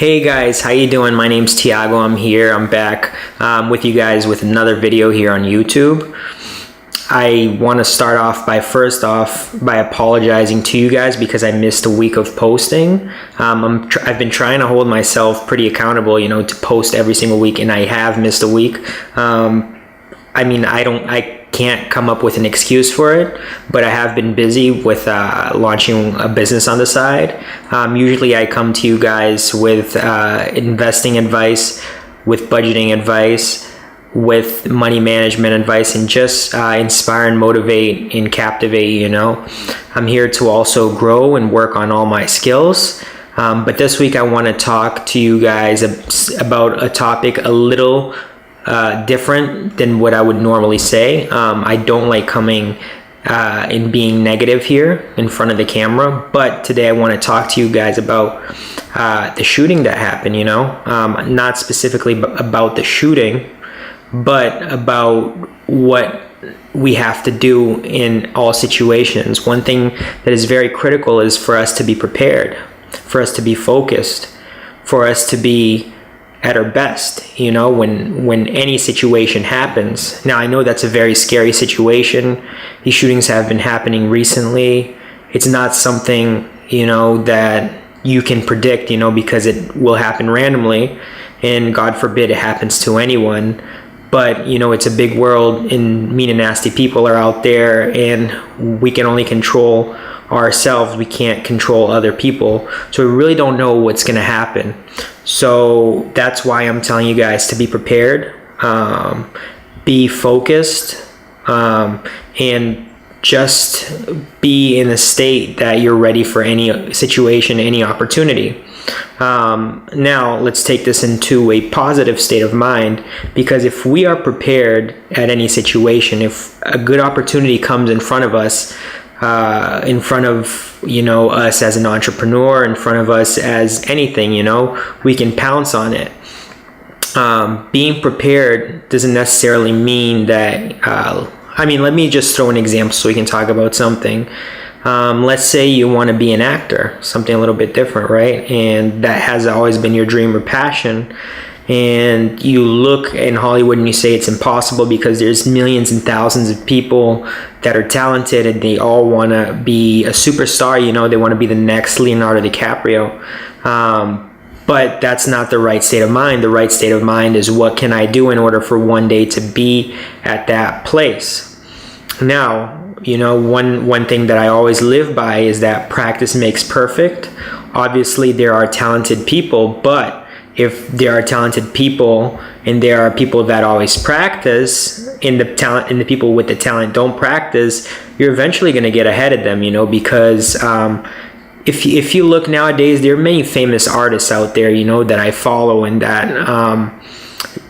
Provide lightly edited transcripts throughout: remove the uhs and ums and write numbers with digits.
Hey guys, how you doing? My name's Thiago. I'm back with you guys with another video here on YouTube. I want to start off by apologizing to you guys because I missed a week of posting. I've been trying to hold myself pretty accountable, to post every single week, and I have missed a week. I can't come up with an excuse for it, but I have been busy with launching a business on the side. Usually I come to you guys with investing advice, with budgeting advice, with money management advice, and just inspire and motivate and captivate. I'm here to also grow and work on all my skills. But this week I want to talk to you guys about a topic a little different than what I would normally say. I don't like coming and being negative here in front of the camera, but today I want to talk to you guys about the shooting that happened, not specifically about the shooting, but about what we have to do in all situations. One thing that is very critical is for us to be prepared, for us to be focused, for us to be at our best, when any situation happens. Now, I know that's a very scary situation. These shootings have been happening recently. It's not something, that you can predict, because it will happen randomly, and God forbid it happens to anyone. But, it's a big world, and mean and nasty people are out there, and we can only control ourselves. We can't control other people. So we really don't know what's going to happen. So that's why I'm telling you guys to be prepared, be focused, and just be in a state that you're ready for any situation, any opportunity. Now let's take this into a positive state of mind, because if we are prepared at any situation, if a good opportunity comes in front of us, in front of us as an entrepreneur, in front of us as anything, we can pounce on it. Being prepared doesn't necessarily mean that let me just throw an example so we can talk about something. Let's say you want to be an actor, something a little bit different, right? And that has always been your dream or passion. And you look in Hollywood and you say it's impossible because there's millions and thousands of people that are talented and they all want to be a superstar. They want to be the next Leonardo DiCaprio. But that's not the right state of mind. The right state of mind is, what can I do in order for one day to be at that place? Now, one thing that I always live by is that practice makes perfect. Obviously, there are talented people, but if there are talented people and there are people that always practice, and the people with the talent don't practice, you're eventually going to get ahead of them, because if you look nowadays, there are many famous artists out there, that I follow, and that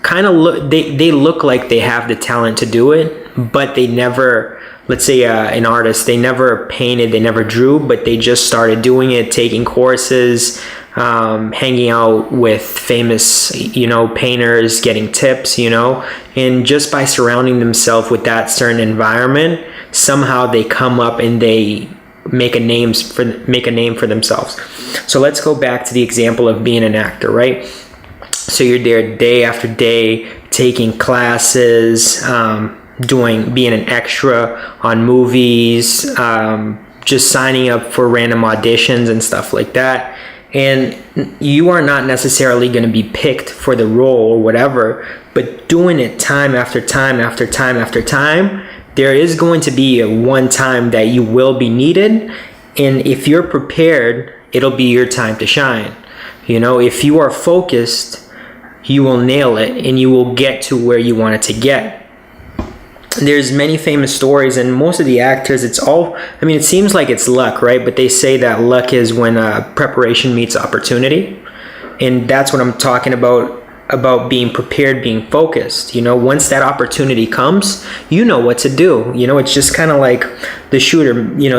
kind of they look like they have the talent to do it, but they never. Let's say an artist, they never painted, they never drew, but they just started doing it, taking courses, hanging out with famous, painters, getting tips, and just by surrounding themselves with that certain environment, somehow they come up and they make a name for themselves. So let's go back to the example of being an actor, right? So you're there day after day, taking classes, being an extra on movies, just signing up for random auditions and stuff like that. And you are not necessarily going to be picked for the role or whatever, but doing it time after time after time after time, there is going to be a one time that you will be needed. And if you're prepared, it'll be your time to shine. If you are focused, you will nail it and you will get to where you want it to get. There's many famous stories, and most of the actors, it seems like it's luck, right? But they say that luck is when preparation meets opportunity. And that's what I'm talking about being prepared, being focused. Once that opportunity comes, you know what to do. It's just kind of like the shooter.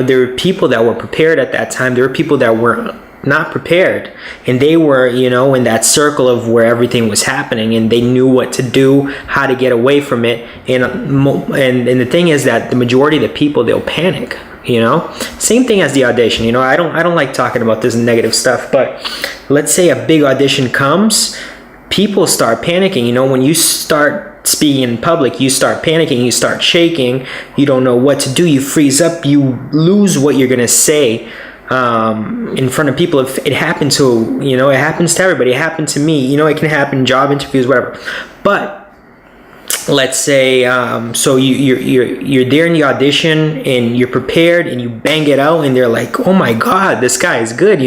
There were people that were prepared at that time. There were people that were not prepared, and they were, in that circle of where everything was happening, and they knew what to do, how to get away from it. And the thing is that the majority of the people, they'll panic. Same thing as the audition. I don't like talking about this negative stuff, but let's say a big audition comes, people start panicking. When you start speaking in public, you start panicking, you start shaking, you don't know what to do, you freeze up, you lose what you're gonna say in front of people. If it happens to, it happens to everybody. It happened to me. It can happen in job interviews, whatever. But let's say, so you're there in the audition and you're prepared and you bang it out, and they're like, oh my God, this guy is good,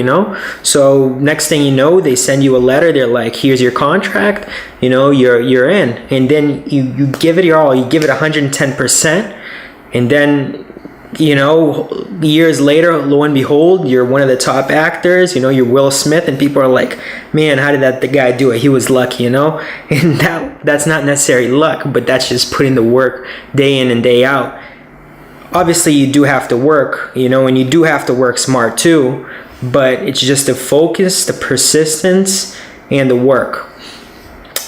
So next thing you know, they send you a letter. They're like, here's your contract, you're in. And then you give it your all, you give it 110%. And then, years later, lo and behold, you're one of the top actors, you're Will Smith, and people are like, man, how did the guy do it? He was lucky, And that's not necessarily luck, but that's just putting the work day in and day out. Obviously, you do have to work, and you do have to work smart too, but it's just the focus, the persistence, and the work.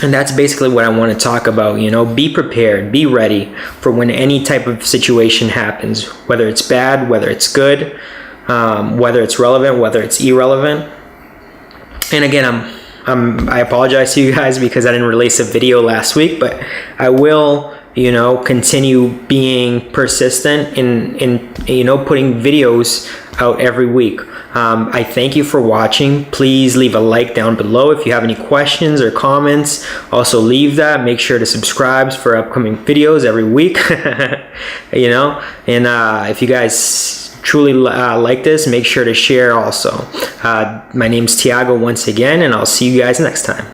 And that's basically what I want to talk about. Be prepared, be ready for when any type of situation happens, whether it's bad, whether it's good, whether it's relevant, whether it's irrelevant. And again, I apologize to you guys because I didn't release a video last week, but I will, continue being persistent in putting videos out every week. I thank you for watching. Please leave a like down below. If you have any questions or comments, also leave that. Make sure to subscribe for upcoming videos every week. And if you guys truly like this, make sure to share also. My name's Thiago once again, and I'll see you guys next time.